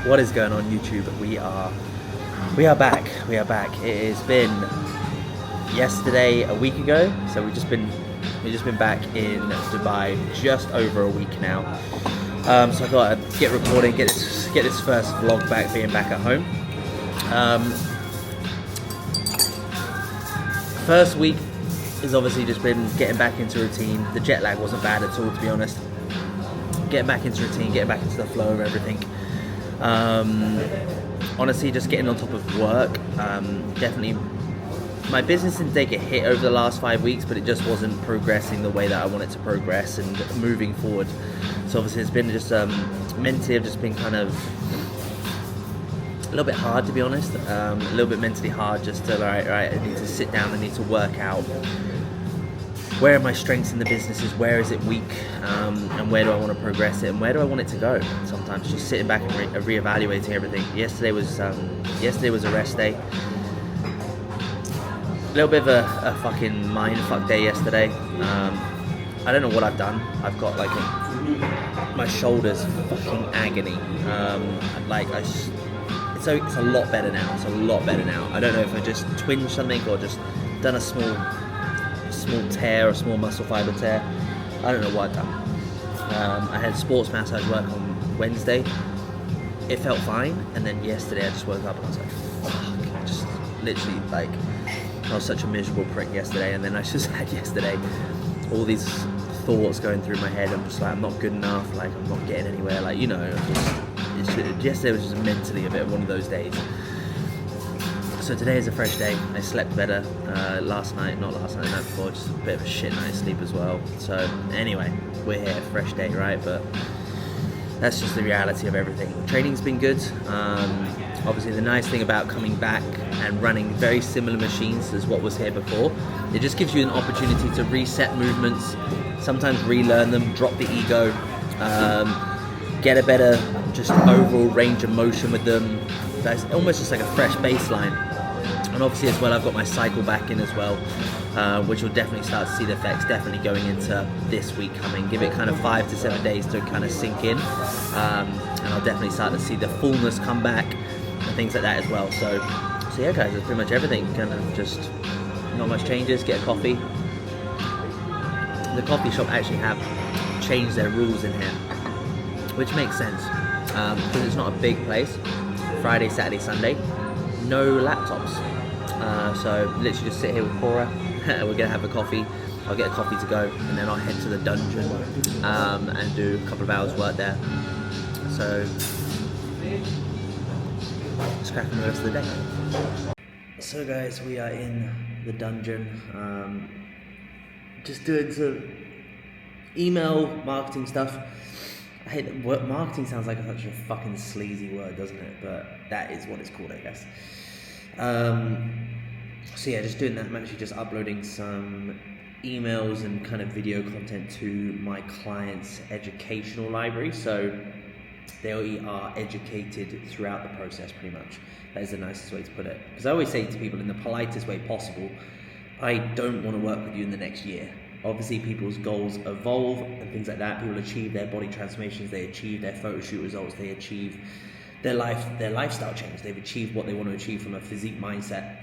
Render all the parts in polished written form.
What is going on, YouTube? We are back. It has been yesterday, a week ago. So we've just been back in Dubai just over a week now. So I thought I'd get recording, get this first vlog back, being back at home. First week has obviously just been getting back into routine. The jet lag wasn't bad at all, to be honest. Getting back into routine, getting back into the flow of everything. Honestly, just getting on top of work. Definitely, my business didn't take a hit over the last 5 weeks, but it just wasn't progressing the way that I wanted to progress and moving forward. So obviously, it's been just mentally, I've just been kind of a little bit hard, to be honest. A little bit mentally hard, just to right. I need to sit down. I need to work out where are my strengths in the businesses, where is it weak, and where do I want to progress it, and where do I want it to go. Sometimes just sitting back and reevaluating everything. Yesterday was a rest day. A little bit of a fucking mindfuck day yesterday. I don't know what I've done. I've got like my shoulders fucking agony. It's a lot better now. I don't know if I just twinged something or just done a small tear or small muscle fiber tear. I don't know what I've done. I had sports massage work on Wednesday. It felt fine, and then yesterday I just woke up and I was like, fuck. Just literally like, I was such a miserable prick yesterday, and then I just had yesterday all these thoughts going through my head. I'm just like, I'm not good enough, like I'm not getting anywhere, like, you know, yesterday was just mentally a bit of one of those days. So today is a fresh day. I slept better the night before, just a bit of a shit night's sleep as well. So anyway, we're here, fresh day, right? But that's just the reality of everything. Training's been good. Obviously the nice thing about coming back and running very similar machines as what was here before, it just gives you an opportunity to reset movements, sometimes relearn them, drop the ego, get a better just overall range of motion with them. That's almost just like a fresh baseline. And obviously as well, I've got my cycle back in as well, which will definitely start to see the effects, definitely going into this week coming. Give it kind of 5 to 7 days to kind of sink in, and I'll definitely start to see the fullness come back and things like that as well. So yeah guys, that's pretty much everything. Kind of just not much changes. Get a coffee. The coffee shop actually have changed their rules in here, which makes sense, because it's not a big place. Friday, Saturday, Sunday, no laptops. So literally just sit here with Cora. We're gonna have a coffee. I'll get a coffee to go, and then I'll head to the dungeon and do a couple of hours work there. So let's crack on the rest of the day. So guys, we are in the dungeon, just doing some email marketing stuff. I hate that word. Marketing sounds like such a fucking sleazy word, doesn't it? But that is what it's called, I guess. So yeah, just doing that. I'm actually just uploading some emails and kind of video content to my clients' educational library. So they are educated throughout the process, pretty much. That is the nicest way to put it. Because I always say to people in the politest way possible, I don't want to work with you in the next year. Obviously, people's goals evolve and things like that. People achieve their body transformations, they achieve their photo shoot results, they achieve their lifestyle change. They've achieved what they want to achieve from a physique mindset.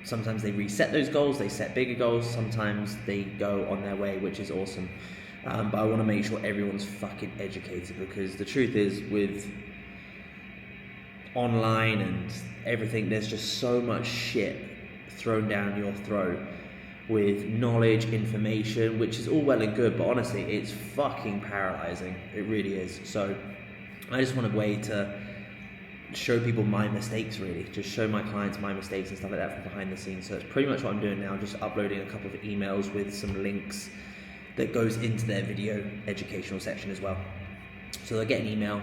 Sometimes they reset those goals, they set bigger goals. Sometimes they go on their way, which is awesome. But I want to make sure everyone's fucking educated, because the truth is, with online and everything, there's just so much shit thrown down your throat with knowledge, information, which is all well and good, but honestly, it's fucking paralyzing. It really is. So I just want a way to show people my mistakes, really. Just show my clients my mistakes and stuff like that from behind the scenes. So that's pretty much what I'm doing now, just uploading a couple of emails with some links that goes into their video educational section as well. So they'll get an email,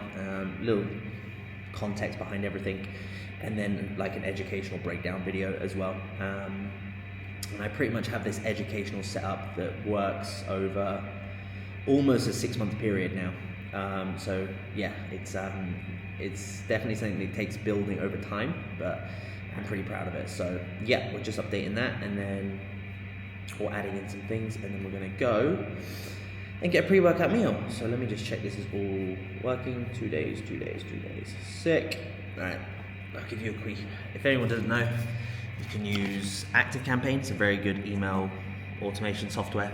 little context behind everything, and then like an educational breakdown video as well. And I pretty much have this educational setup that works over almost a 6-month period now. So yeah, it's definitely something that takes building over time, but I'm pretty proud of it. So yeah, we're just updating that, and then we're adding in some things, and then we're gonna go and get a pre-workout meal. So let me just check this is all working. 2 days. Sick. All right, I'll give you a quick. If anyone doesn't know, you can use ActiveCampaign. It's a very good email automation software.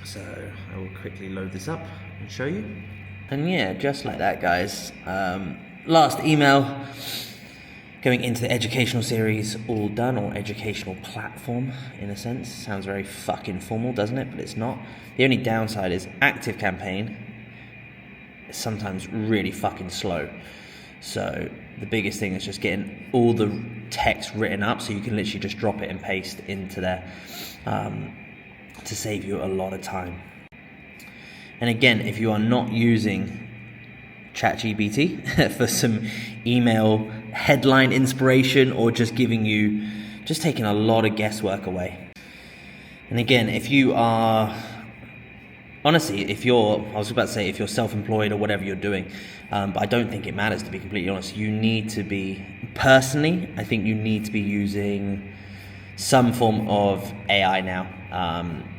So I will quickly load this up and show you. And yeah, just like that, guys. Last email going into the educational series, all done, or educational platform in a sense. Sounds very fucking formal, doesn't it? But it's not. The only downside is ActiveCampaign is sometimes really fucking slow. So the biggest thing is just getting all the text written up so you can literally just drop it and paste into there to save you a lot of time. And again, if you are not using ChatGPT for some email headline inspiration or just taking a lot of guesswork away. And again, if you are, honestly, if you're self-employed or whatever you're doing, but I don't think it matters, to be completely honest. You need to be, personally, I think you need to be using some form of AI now.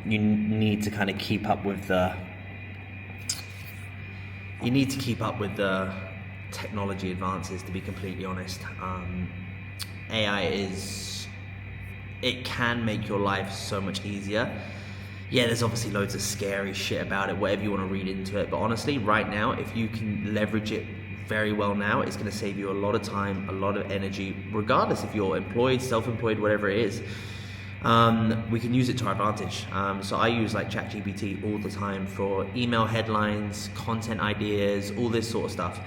You need to kind of keep up with the technology advances, to be completely honest. AI it can make your life so much easier. Yeah, there's obviously loads of scary shit about it, whatever you want to read into it. But honestly, right now, if you can leverage it very well now, it's going to save you a lot of time, a lot of energy, regardless if you're employed, self-employed, whatever it is. We can use it to our advantage. So I use like ChatGPT all the time for email headlines, content ideas, all this sort of stuff.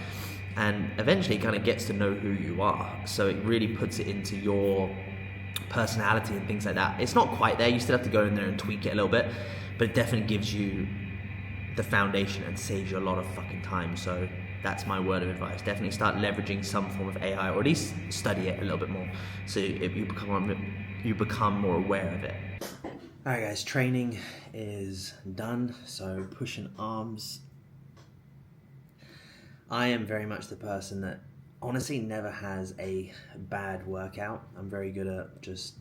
And eventually it kind of gets to know who you are. So it really puts it into your personality and things like that. It's not quite there. You still have to go in there and tweak it a little bit, but it definitely gives you the foundation and saves you a lot of fucking time. So that's my word of advice. Definitely start leveraging some form of AI, or at least study it a little bit more, so you become more aware of it. All right, guys, training is done. So pushing arms. I am very much the person that honestly never has a bad workout. I'm very good at just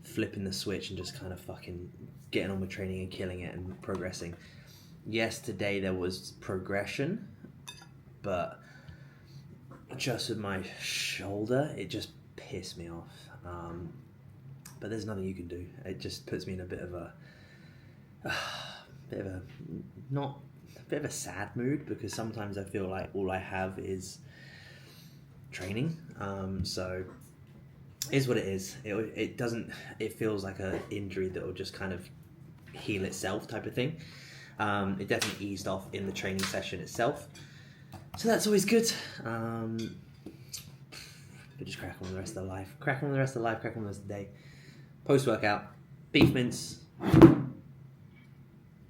flipping the switch and just kind of fucking getting on with training and killing it and progressing. Yes, today there was progression, but just with my shoulder, it just pissed me off. But there's nothing you can do. It just puts me in a bit of a sad mood, because sometimes I feel like all I have is training. So is what it is. It feels like an injury that will just kind of heal itself type of thing. It definitely eased off in the training session itself, so that's always good. But just crack on with the rest of the life. Crack on with the rest of the day. Post-workout, beef mince,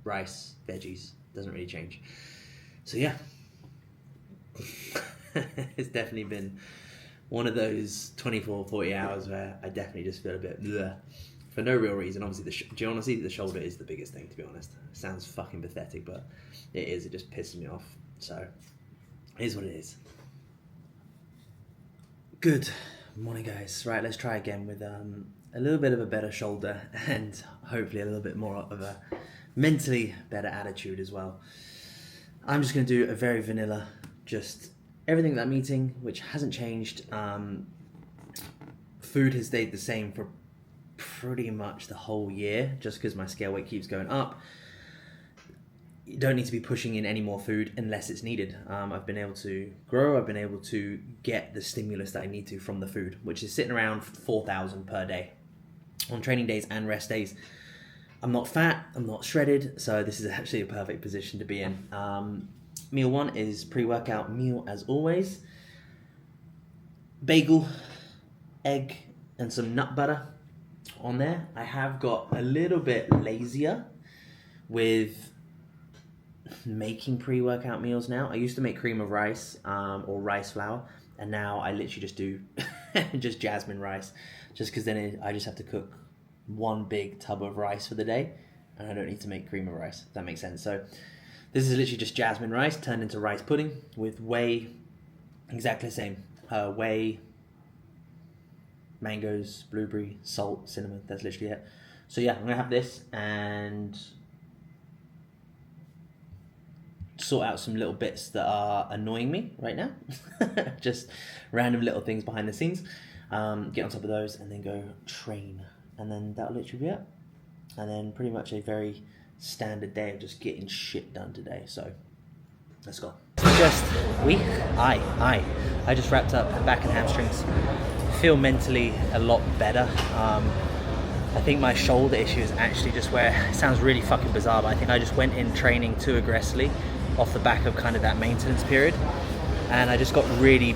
rice, veggies. Doesn't really change. So yeah. It's definitely been one of those 24, 40 hours where I definitely just feel a bit bleh, for no real reason. Obviously, the shoulder is the biggest thing, to be honest. It sounds fucking pathetic, but it is. It just pisses me off. So it is what it is. Good morning, guys. Right, let's try again with a little bit of a better shoulder and hopefully a little bit more of a mentally better attitude as well. I'm just going to do a very vanilla, just everything that I'm eating, which hasn't changed. Food has stayed the same for pretty much the whole year, just because my scale weight keeps going up. You don't need to be pushing in any more food unless it's needed. I've been able to grow. I've been able to get the stimulus that I need to from the food, which is sitting around 4,000 per day on training days and rest days. I'm not fat, I'm not shredded, so this is actually a perfect position to be in. Meal one is pre-workout meal as always. Bagel, egg, and some nut butter on there. I have got a little bit lazier with making pre-workout meals now. I used to make cream of rice or rice flour, and now I literally just do just jasmine rice, just because then I just have to cook one big tub of rice for the day, and I don't need to make cream of rice, if that makes sense. So This is literally just jasmine rice turned into rice pudding with whey, exactly the same. Whey, mangoes, blueberry, salt, cinnamon, that's literally it. So yeah, I'm gonna have this and sort out some little bits that are annoying me right now. Just random little things behind the scenes. Get on top of those and then go train. And then that'll literally be it. And then pretty much a very standard day of just getting shit done today. So let's go. I just wrapped up back and hamstrings. Feel mentally a lot better. I think my shoulder issue is actually just where, it sounds really fucking bizarre, but I think I just went in training too aggressively off the back of kind of that maintenance period. And I just got really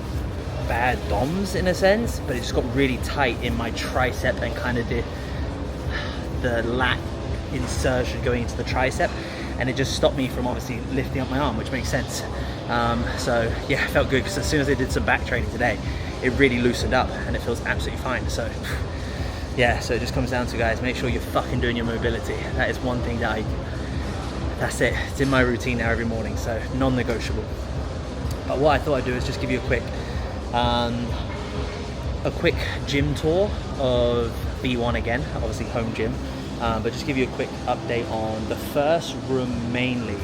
bad DOMs in a sense, but it just got really tight in my tricep and kind of the lat insertion going into the tricep, and it just stopped me from obviously lifting up my arm, which makes sense. So yeah, it felt good because as soon as I did some back training today, it really loosened up and it feels absolutely fine. So yeah, so it just comes down to, guys, make sure you're fucking doing your mobility. That is one thing that that's it. It's in my routine now every morning, so non-negotiable. But what I thought I'd do is just give you a quick gym tour of B1 again, obviously home gym, but just give you a quick update on the first room mainly,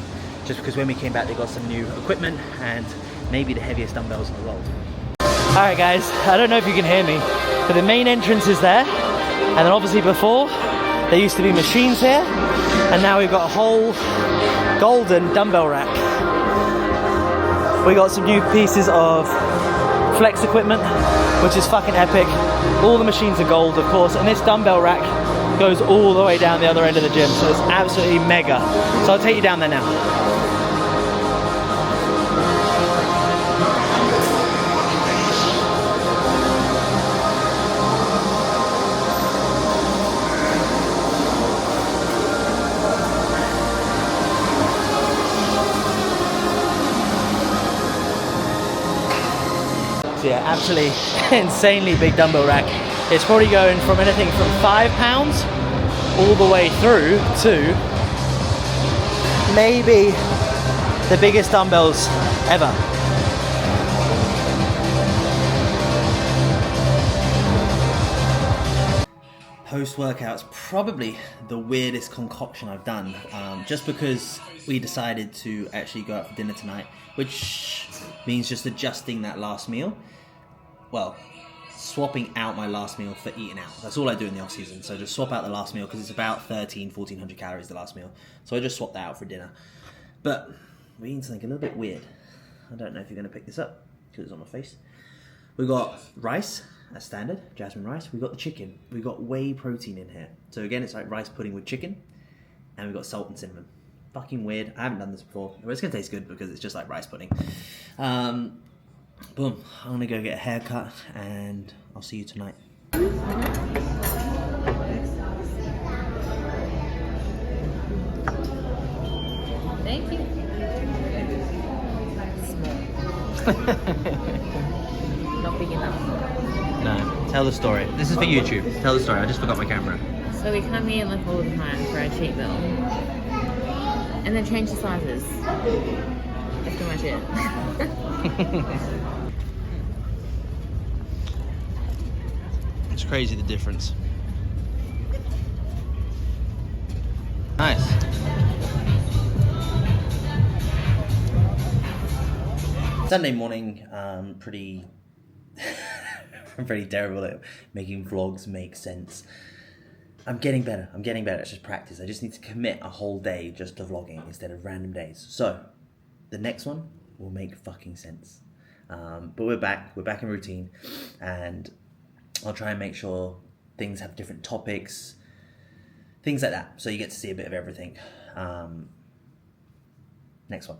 just because when we came back they got some new equipment and maybe the heaviest dumbbells in the world. Alright guys, I don't know if you can hear me, but the main entrance is there, and then obviously before there used to be machines here, and now we've got a whole golden dumbbell rack. We got some new pieces of flex equipment, which is fucking epic. All the machines are gold, of course, and this dumbbell rack goes all the way down the other end of the gym, so it's absolutely mega. So I'll take you down there now. So yeah, absolutely insanely big dumbbell rack. It's probably going from anything from 5 pounds all the way through to maybe the biggest dumbbells ever. Post-workout's probably the weirdest concoction I've done, just because we decided to actually go out for dinner tonight, which means just adjusting that last meal. Well, swapping out my last meal for eating out. That's all I do in the off season. So just swap out the last meal because it's about 1400 calories the last meal. So I just swapped that out for dinner. But we're eating something a little bit weird. I don't know if you're going to pick this up because it's on my face. We've got rice, as standard, jasmine rice. We've got the chicken. We've got whey protein in here. So again, it's like rice pudding with chicken. And we've got salt and cinnamon. Fucking weird. I haven't done this before. But it's going to taste good because it's just like rice pudding. Boom. I'm going to go get a haircut and I'll see you tonight. Thank you. Not big enough. No. Tell the story. This is for YouTube. Tell the story. I just forgot my camera. So we come here like all the time for our cheat meal. And then change the sizes. That's pretty much it. It's crazy the difference. Nice. Sunday morning, I'm pretty terrible at making vlogs make sense. I'm getting better. It's just practice. I just need to commit a whole day just to vlogging instead of random days. So the next one will make fucking sense. But we're back in routine, and I'll try and make sure things have different topics, things like that. So you get to see a bit of everything. Next one.